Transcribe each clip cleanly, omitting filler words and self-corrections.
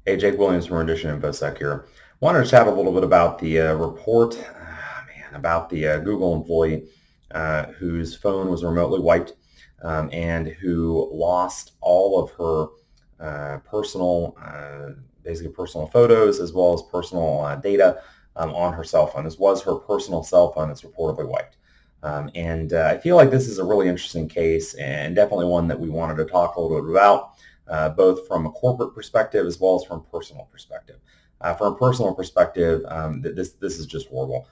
Hey, Jake Williams from Rendition InfoSec here. Wanted to chat a little bit about the report, about the Google employee whose phone was remotely wiped and who lost all of her basically personal photos as well as personal data on her cell phone. This was her personal cell phone that's reportedly wiped. I feel like this is a really interesting case and definitely one that we wanted to talk a little bit about. Both from a corporate perspective as well as from a personal perspective. From a personal perspective, this is just horrible.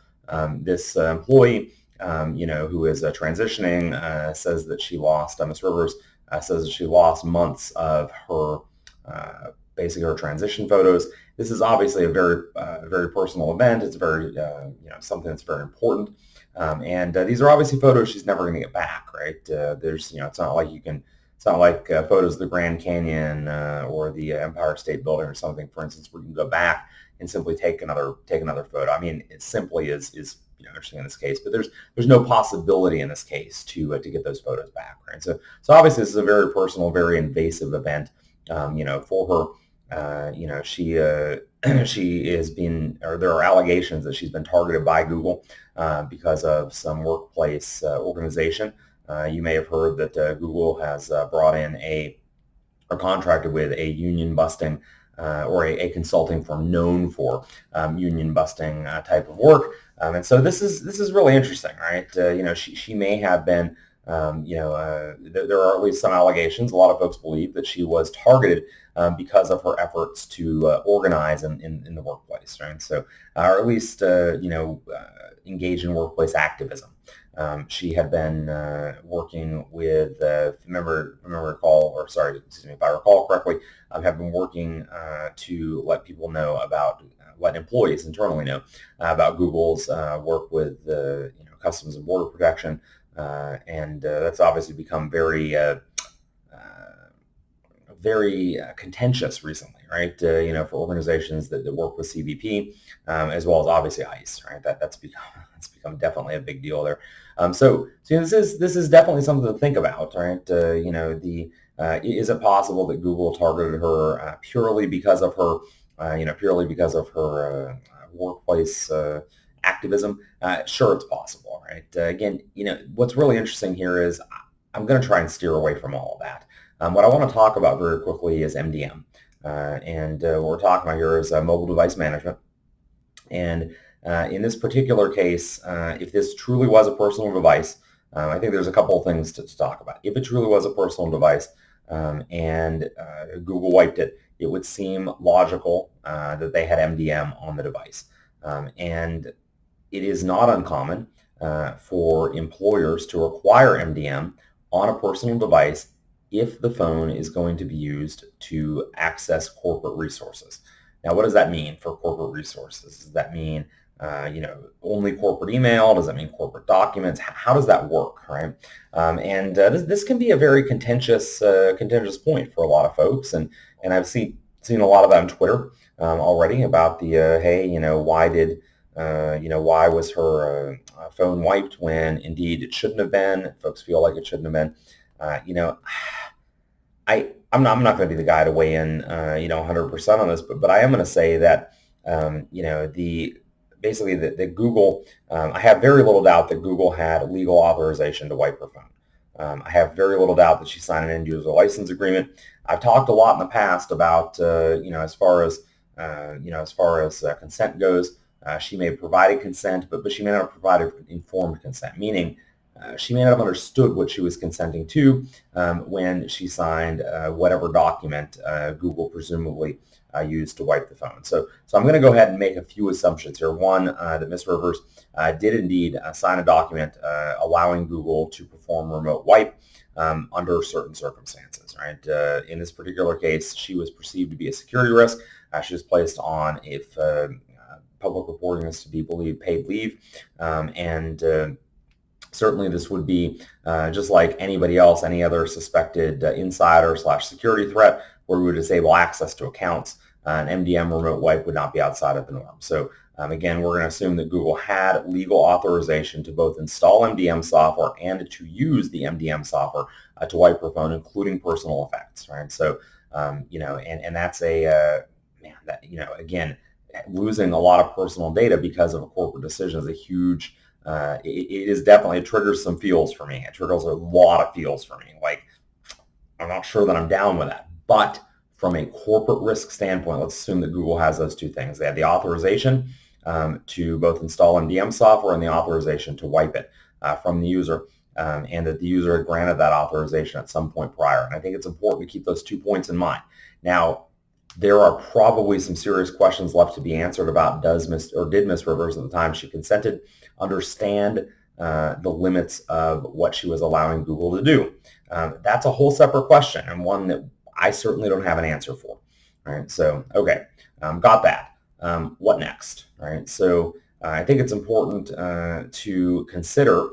This employee, who is transitioning, says that she lost. Ms. Rivers says that she lost months of her basically her transition photos. This is obviously a very personal event. It's very something that's very important. These are obviously photos she's never going to get back, right? It's not like you can. It's not like photos of the Grand Canyon or the Empire State Building or something, for instance, where you can go back and simply take another photo. I mean, it simply is interesting in this case, but there's no possibility in this case to get those photos back, right? So obviously this is a very personal, very invasive event, for her. She has been, or there are allegations that she's been targeted by Google because of some workplace organization. You may have heard that Google has brought in or contracted with a union busting or a consulting firm known for union busting type of work. And so this is really interesting, right? She may have been, there are at least some allegations. A lot of folks believe that she was targeted because of her efforts to organize in the workplace, right? So, or at least, engage in workplace activism. She had been working with, if I recall correctly, have been working to let people know about, let employees internally know about Google's work with Customs and Border Protection, and that's obviously become very contentious recently, right? For organizations that work with CBP, as well as obviously ICE, right? That's become definitely a big deal there. So this is definitely something to think about, right? Is it possible that Google targeted her purely because of her, workplace activism? Sure, it's possible, right? Again, what's really interesting here is I'm going to try and steer away from all of that. What I want to talk about very quickly is MDM. What we're talking about here is mobile device management. And in this particular case, if this truly was a personal device, I think there's a couple of things to talk about. If it truly was a personal device and Google wiped it, it would seem logical that they had MDM on the device. And it is not uncommon for employers to require MDM on a personal device if the phone is going to be used to access corporate resources. Now, what does that mean for corporate resources? Does that mean only corporate email? Does that mean corporate documents? How does that work, right? This can be a very contentious point for a lot of folks, and I've seen a lot of that on Twitter already about the why was her phone wiped when indeed it shouldn't have been? Folks feel like it shouldn't have been. I'm not going to be the guy to weigh in 100% on this, but I am going to say that that Google, I have very little doubt that Google had legal authorization to wipe her phone. I have very little doubt that she signed an end user license agreement. I've talked a lot in the past about as far as consent goes. She may have provided consent, but she may not have provided informed consent, meaning she may not have understood what she was consenting to when she signed whatever document Google presumably used to wipe the phone. So I'm going to go ahead and make a few assumptions here. One, that Ms. Rivers did indeed sign a document allowing Google to perform remote wipe under certain circumstances, right? In this particular case, she was perceived to be a security risk. She was placed on, if public reporting is to be believed, paid leave, certainly this would be just like anybody else, any other suspected insider/security threat where we would disable access to accounts. An MDM remote wipe would not be outside of the norm. So again, we're going to assume that Google had legal authorization to both install MDM software and to use the MDM software to wipe her phone, including personal effects, right? So, and that's man, that, again, losing a lot of personal data because of a corporate decision is a huge, it is definitely, it triggers some feels for me. It triggers a lot of feels for me. Like, I'm not sure that I'm down with that. But from a corporate risk standpoint, let's assume that Google has those two things. They have the authorization to both install MDM software and the authorization to wipe it from the user, and that the user had granted that authorization at some point prior. And I think it's important to keep those 2 points in mind. Now, there are probably some serious questions left to be answered about did Miss Rivers, at the time she consented, understand the limits of what she was allowing Google to do. That's a whole separate question, and one that I certainly don't have an answer for. All right, so okay, got that. What next? All right, so I think it's important to consider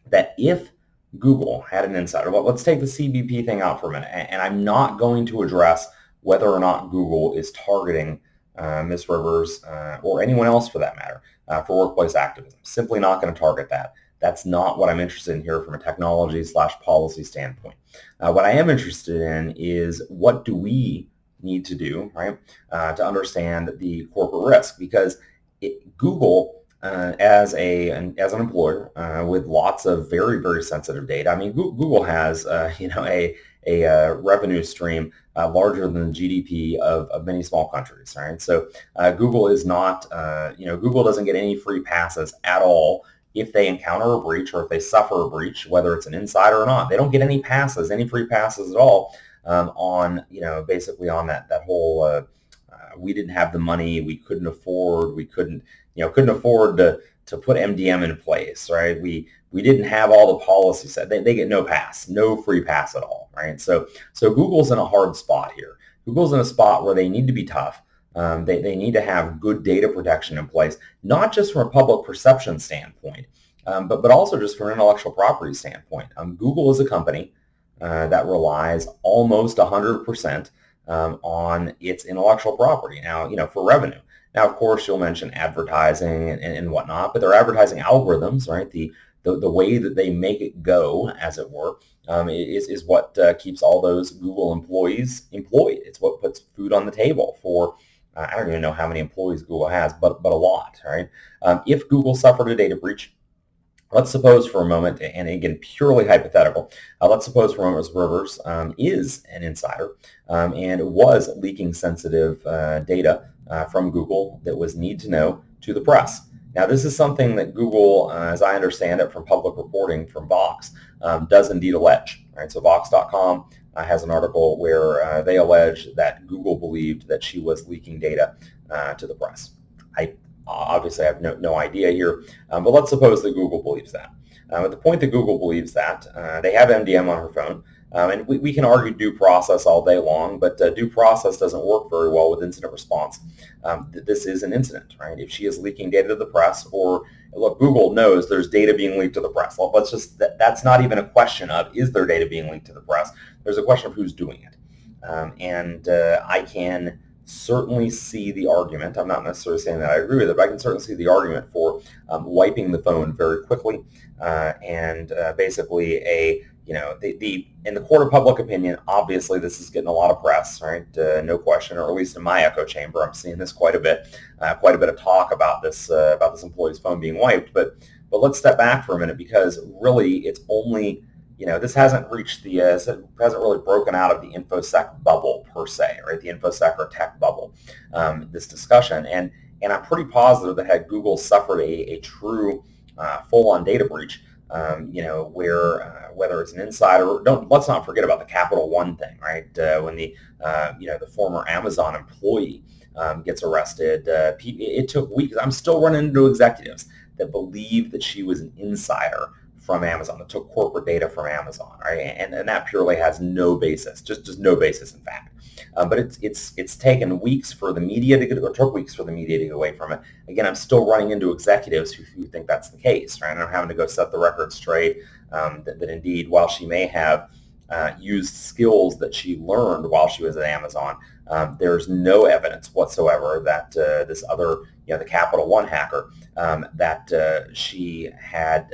that if Google had an insider, well, let's take the CBP thing out for a minute, and I'm not going to address whether or not Google is targeting Ms. Rivers or anyone else for that matter for workplace activism. Simply not going to target that. That's not what I'm interested in here from a technology/policy standpoint. What I am interested in is what do we need to do, right, to understand the corporate risk, because Google, as an employer with lots of very, very sensitive data. I mean, Google has a revenue stream larger than the GDP of many small countries, right? So Google is not, Google doesn't get any free passes at all if they encounter a breach or if they suffer a breach, whether it's an insider or not. They don't get any passes, any free passes at all on, basically on that whole, we didn't have the money, we couldn't afford to put MDM in place, right? We didn't have all the policies set. They get no pass, no free pass at all, right? So Google's in a hard spot here. Google's in a spot where they need to be tough. They need to have good data protection in place, not just from a public perception standpoint, but also just from an intellectual property standpoint. Google is a company that relies almost 100% on its intellectual property. Now, for revenue. Now, of course, you'll mention advertising and whatnot, but their advertising algorithms, right? The way that they make it go, as it were, is what keeps all those Google employees employed. It's what puts food on the table for, I don't even know how many employees Google has, but a lot, right? If Google suffered a data breach, let's suppose for a moment, and again, purely hypothetical, let's suppose for a moment Ms. Rivers is an insider and was leaking sensitive data from Google that was need to know to the press. Now, this is something that Google, as I understand it from public reporting from Vox, does indeed allege. Right? So Vox.com has an article where they allege that Google believed that she was leaking data to the press. I obviously have no idea here, but let's suppose that Google believes that. At the point that Google believes that, they have MDM on her phone, and we can argue due process all day long, but due process doesn't work very well with incident response. This is an incident, right? If she is leaking data to the press, or look, Google knows there's data being leaked to the press. Well, that's not even a question of is there data being leaked to the press. There's a question of who's doing it, and I can certainly see the argument. I'm not necessarily saying that I agree with it, but I can certainly see the argument for wiping the phone very quickly and basically in the court of public opinion, obviously this is getting a lot of press, right? No question, or at least in my echo chamber, I'm seeing this quite a bit of talk about this employee's phone being wiped. But let's step back for a minute, because really it's only, this hasn't reached hasn't really broken out of the InfoSec bubble per se, right? The InfoSec or tech bubble, this discussion. And I'm pretty positive that had Google suffered a true full-on data breach, where whether it's an insider, let's not forget about the Capital One thing, right? When the former Amazon employee gets arrested, it took weeks. I'm still running into executives that believe that she was an insider from Amazon, that took corporate data from Amazon, right? And that purely has no basis, just no basis in fact. But it's taken weeks for the media to get, or took weeks for the media to get away from it. Again, I'm still running into executives who think that's the case, right? And I'm having to go set the record straight that indeed, while she may have used skills that she learned while she was at Amazon, there's no evidence whatsoever that this other, the Capital One hacker, that she had,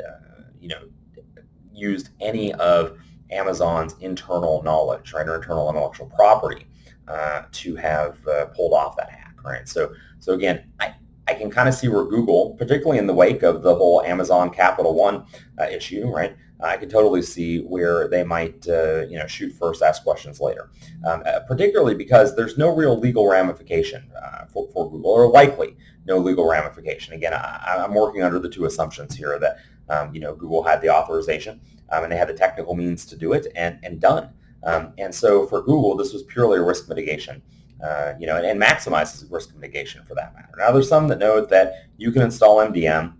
used any of Amazon's internal knowledge, right, or internal intellectual property to have pulled off that hack, right? So again, I can kind of see where Google, particularly in the wake of the whole Amazon Capital One issue, right? I can totally see where they might, shoot first, ask questions later, particularly because there's no real legal ramification for Google, or likely no legal ramification. Again, I'm working under the two assumptions here that, Google had the authorization and they had the technical means to do it, and done. And so for Google, this was purely a risk mitigation. And maximizes risk mitigation for that matter. Now, there's some that note that you can install MDM,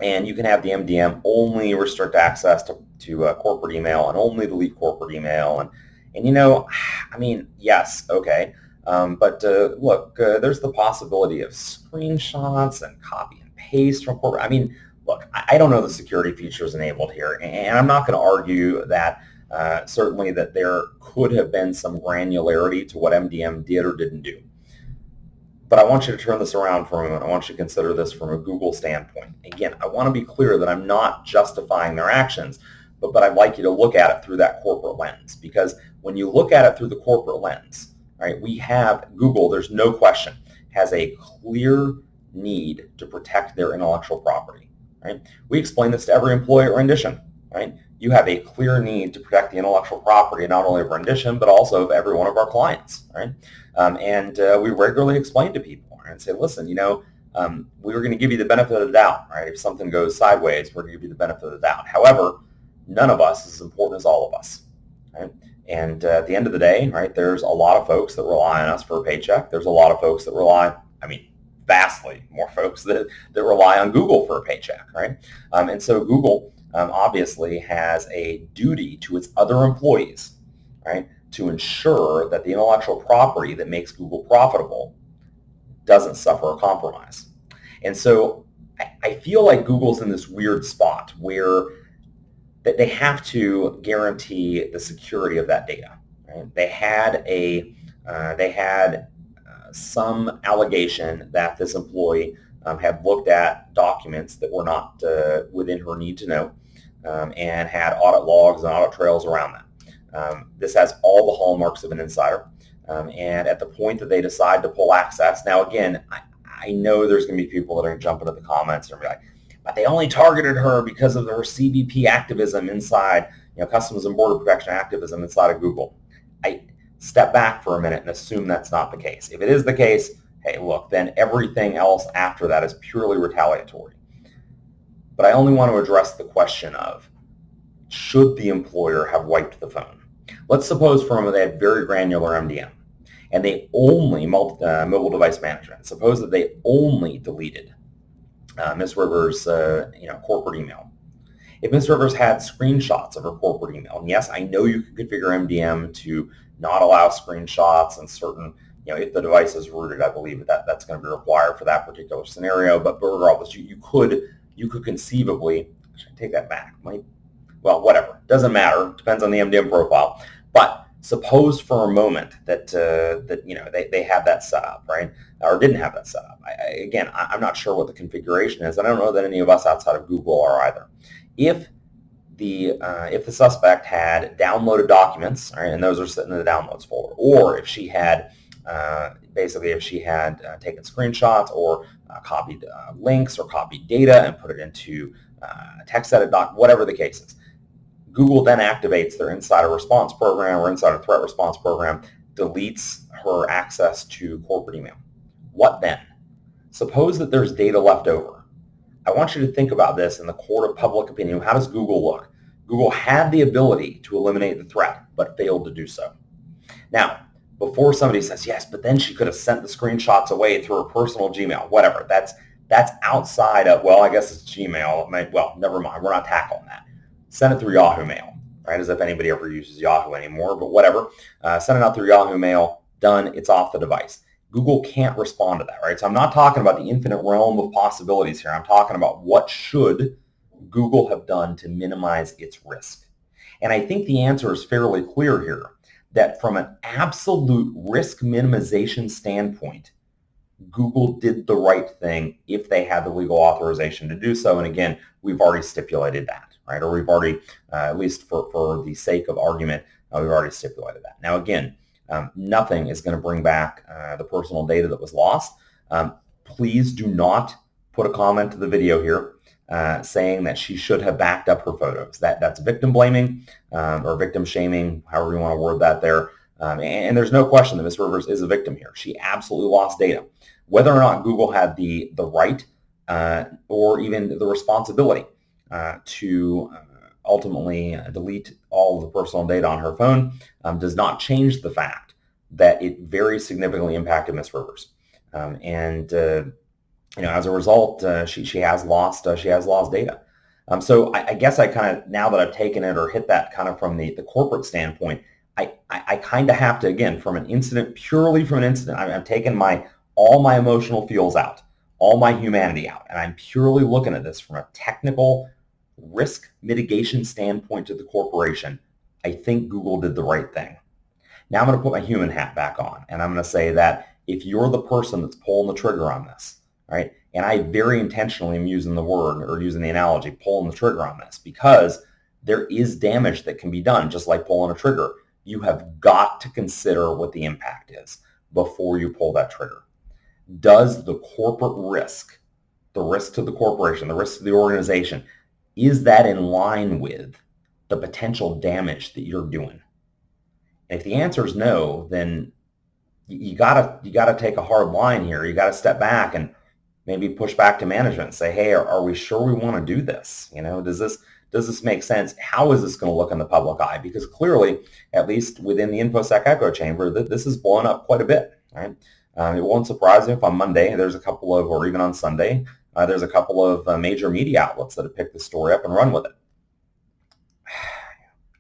and you can have the MDM only restrict access to corporate email and only delete corporate email. And yes, okay. But look, there's the possibility of screenshots and copy and paste from corporate. Look, I don't know the security features enabled here, and I'm not going to argue that certainly that there could have been some granularity to what MDM did or didn't do. But I want you to turn this around for a moment. I want you to consider this from a Google standpoint. Again, I want to be clear that I'm not justifying their actions, but I'd like you to look at it through that corporate lens, because when you look at it through the corporate lens, right, we have Google, there's no question, has a clear need to protect their intellectual property, right? We explain this to every employee at Rendition, right? You have a clear need to protect the intellectual property, not only of Rendition, but also of every one of our clients, right? We regularly explain to people, right, and say, listen, we were going to give you the benefit of the doubt, right? If something goes sideways, we're going to give you the benefit of the doubt. However, none of us is as important as all of us, right? And at the end of the day, right, there's a lot of folks that rely on us for a paycheck. There's a lot of folks that rely, vastly more folks that rely on Google for a paycheck, right? And so Google obviously has a duty to its other employees, right, to ensure that the intellectual property that makes Google profitable doesn't suffer a compromise. And so I feel like Google's in this weird spot where they have to guarantee the security of that data, right? They had some allegation that this employee had looked at documents that were not within her need to know, and had audit logs and audit trails around that. This has all the hallmarks of an insider, and at the point that they decide to pull access, now again, I know there's going to be people that are jumping into the comments and be like, but they only targeted her because of her CBP activism inside, Customs and Border Protection activism inside of Google. I step back for a minute and assume that's not the case. If it is the case, hey, look, then everything else after that is purely retaliatory. But I only want to address the question of, should the employer have wiped the phone? Let's suppose for a moment they had very granular MDM, and they only, mobile device management, suppose that they only deleted Ms. Rivers' corporate email. If Ms. Rivers had screenshots of her corporate email, and yes, I know you can configure MDM to not allow screenshots and certain, if the device is rooted, I believe that's going to be required for that particular scenario. But regardless, you could conceivably, should I take that back? Well, whatever, doesn't matter. Depends on the MDM profile. But suppose for a moment that they had that set up, right, or didn't have that set up. I'm not sure what the configuration is, and I don't know that any of us outside of Google are either. If the suspect had downloaded documents, right, and those are sitting in the downloads folder, or if she had taken screenshots or copied links or copied data and put it into a text edit doc, whatever the case is, Google then activates their insider response program or insider threat response program, deletes her access to corporate email. What then? Suppose that there's data left over. I want you to think about this in the court of public opinion. How does Google look? Google had the ability to eliminate the threat, but failed to do so. Now, before somebody says, yes, but then she could have sent the screenshots away through her personal Gmail, whatever. That's outside of, well, I guess it's Gmail. Well, never mind. We're not tackling that. Send it through Yahoo Mail, right? As if anybody ever uses Yahoo anymore, but whatever. Send it out through Yahoo Mail. Done. It's off the device. Google can't respond to that, right? So I'm not talking about the infinite realm of possibilities here. I'm talking about what should Google have done to minimize its risk. And I think the answer is fairly clear here, that from an absolute risk minimization standpoint, Google did the right thing if they had the legal authorization to do so. And again, we've already stipulated that, right? Or we've already, at least for the sake of argument, we've already stipulated that. Now again, Nothing is going to bring back the personal data that was lost. Please do not put a comment to the video here saying that she should have backed up her photos. That's victim blaming or victim shaming, however you want to word that there. And there's no question that Ms. Rivers is a victim here. She absolutely lost data. Whether or not Google had the right or even the responsibility to ultimately delete all of the personal data on her phone does not change the fact that it very significantly impacted Ms. Rivers. As a result, she has lost data. So I guess I kind of, now that I've taken it or hit that kind of from the corporate standpoint, I kind of have to, again, purely from an incident, I'm taking all my emotional feels out, all my humanity out, and I'm purely looking at this from a technical risk mitigation standpoint to the corporation. I think Google did the right thing. Now I'm going to put my human hat back on, and I'm going to say that if you're the person that's pulling the trigger on this, right, and I very intentionally am using the word or using the analogy, pulling the trigger on this, because there is damage that can be done just like pulling a trigger. You have got to consider what the impact is before you pull that trigger. Does the corporate risk, the risk to the corporation, the risk to the organization, is that in line with the potential damage that you're doing? And if the answer is no, then you gotta take a hard line here. You gotta step back and maybe push back to management and say, hey, are we sure we want to do this? Does this make sense? How is this going to look in the public eye? Because clearly, at least within the InfoSec echo chamber, this is blowing up quite a bit, right? It won't surprise me if on Monday there's a couple of, or even on Sunday, there's a couple of major media outlets that have picked the story up and run with it.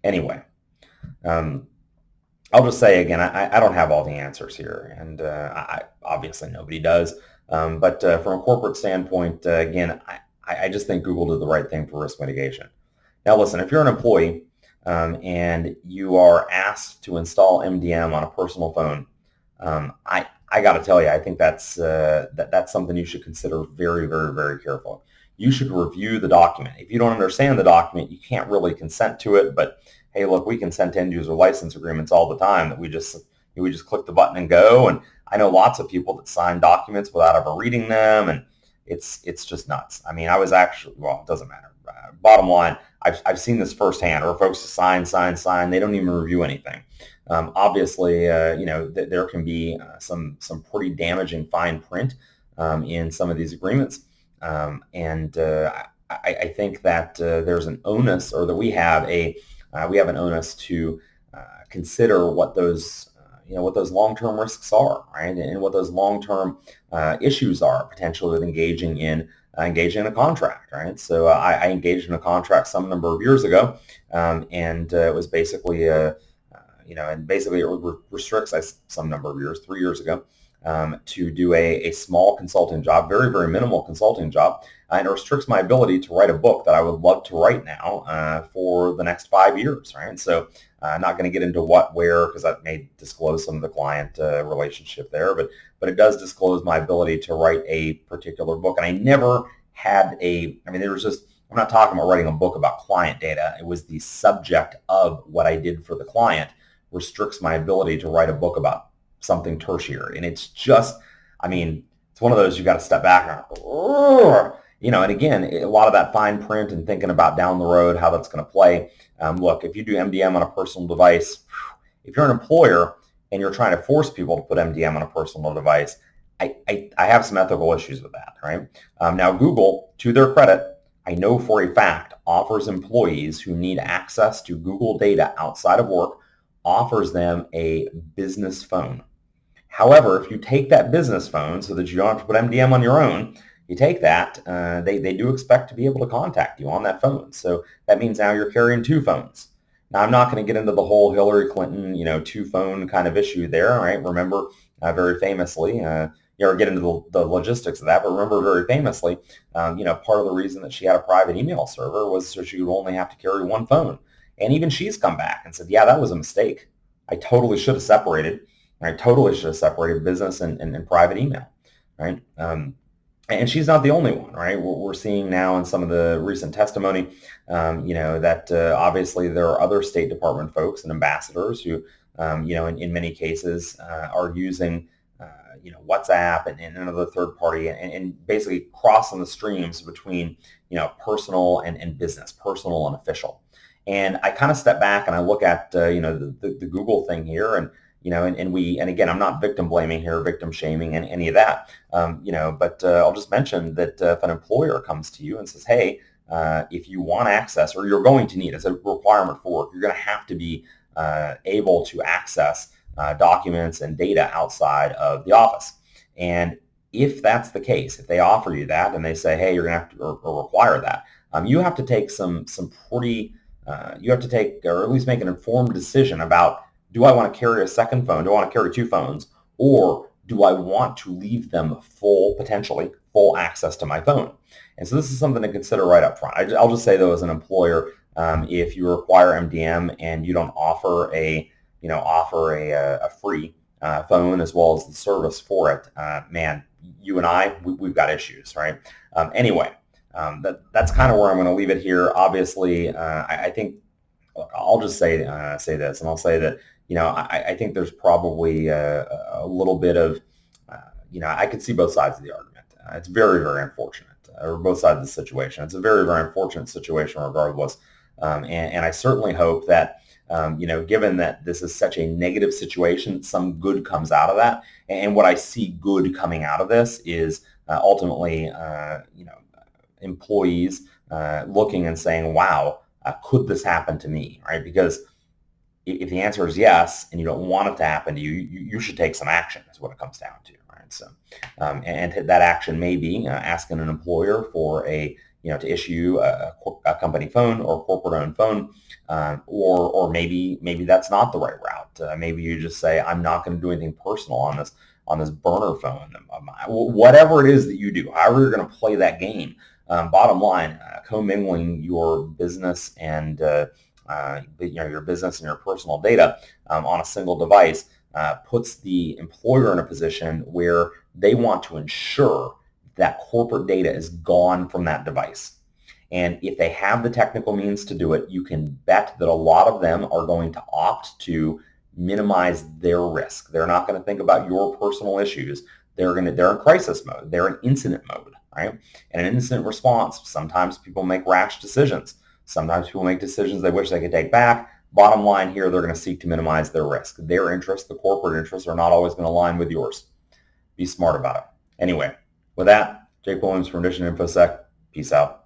Anyway, I'll just say again, I don't have all the answers here, and obviously nobody does. But from a corporate standpoint, again, I just think Google did the right thing for risk mitigation. Now, listen, if you're an employee and you are asked to install MDM on a personal phone, I got to tell you, I think that's something you should consider very, very, very carefully. You should review the document. If you don't understand the document, you can't really consent to it. But hey, look, we consent to end-user license agreements all the time that we just click the button and go. And I know lots of people that sign documents without ever reading them, and it's just nuts. I mean, I was actually, well, it doesn't matter. Bottom line, I've seen this firsthand, or folks sign. They don't even review anything. Obviously, there can be some pretty damaging fine print in some of these agreements, and I think that there's an onus, or that we have an onus to consider what those long-term risks are, right, and what those long-term issues are potentially with engaging in a contract, right? So I engaged in a contract some number of years ago, and it was basically it restricts us some number of years, 3 years ago, to do a small consulting job, very, very minimal consulting job, and it restricts my ability to write a book that I would love to write now for the next 5 years, right? So I'm not going to get into where, because that may disclose some of the client relationship there, but it does disclose my ability to write a particular book. And I never had I'm not talking about writing a book about client data. It was the subject of what I did for the client restricts my ability to write a book about something tertiary. And it's just, it's one of those you got to step back and, and again, a lot of that fine print and thinking about down the road how that's going to play. Look, if you do MDM on a personal device, if you're an employer and you're trying to force people to put MDM on a personal device, I have some ethical issues with that, right? Now, Google, to their credit, I know for a fact, offers employees who need access to Google data outside of work, offers them a business phone. However, if you take that business phone so that you don't have to put MDM on your own, you take that, they do expect to be able to contact you on that phone. So that means now you're carrying two phones. Now, I'm not going to get into the whole Hillary Clinton, two phone kind of issue there, right? Remember, very famously, get into the logistics of that, but remember very famously, part of the reason that she had a private email server was so she would only have to carry one phone. And even she's come back and said, yeah, that was a mistake. I totally should have separated. I totally should have separated business and private email, right? And she's not the only one, right? We're seeing now in some of the recent testimony, that obviously there are other State Department folks and ambassadors who in many cases are using WhatsApp and another third party, and basically crossing the streams between personal and business, personal and official. And I kind of step back and I look at the Google thing here, and and again, I'm not victim blaming here, victim shaming, and any of that, but I'll just mention that if an employer comes to you and says, hey, if you want access, or you're going to need, as a requirement for work, you're going to have to be able to access documents and data outside of the office. And if that's the case, if they offer you that and they say, hey, you're going to have to or require that, you have to take some pretty, you have to take, or at least make an informed decision about, do I want to carry a second phone? Do I want to carry two phones? Or do I want to leave them potentially full access to my phone? And so this is something to consider right up front. I'll just say, though, as an employer, if you require MDM and you don't offer a free phone as well as the service for it, man, you and we've got issues, right? Anyway, that's kind of where I'm going to leave it here. Obviously, I think, look, I'll just say this, and I'll say that I think there's probably a little bit of I could see both sides of the argument. It's very, very unfortunate, or both sides of the situation. It's a very, very unfortunate situation regardless, and I certainly hope that given that this is such a negative situation, some good comes out of that. And what I see good coming out of this is ultimately, employees looking and saying, wow, could this happen to me, right? Because if the answer is yes, and you don't want it to happen to you, you should take some action, is what it comes down to, right? So, and that action may be asking an employer for to issue a company phone or corporate-owned phone, or maybe that's not the right route. Maybe you just say, I'm not going to do anything personal on this burner phone. Whatever it is that you do, however you're going to play that game. Bottom line, commingling your business and your business and your personal data on a single device puts the employer in a position where they want to ensure that corporate data is gone from that device. And if they have the technical means to do it, you can bet that a lot of them are going to opt to minimize their risk. They're not going to think about your personal issues. They're in crisis mode. They're in incident mode, right? And an incident response, sometimes people make rash decisions. Sometimes people make decisions they wish they could take back. Bottom line here, they're going to seek to minimize their risk. Their interests, the corporate interests, are not always going to align with yours. Be smart about it. Anyway, with that, Jake Williams from Edition InfoSec. Peace out.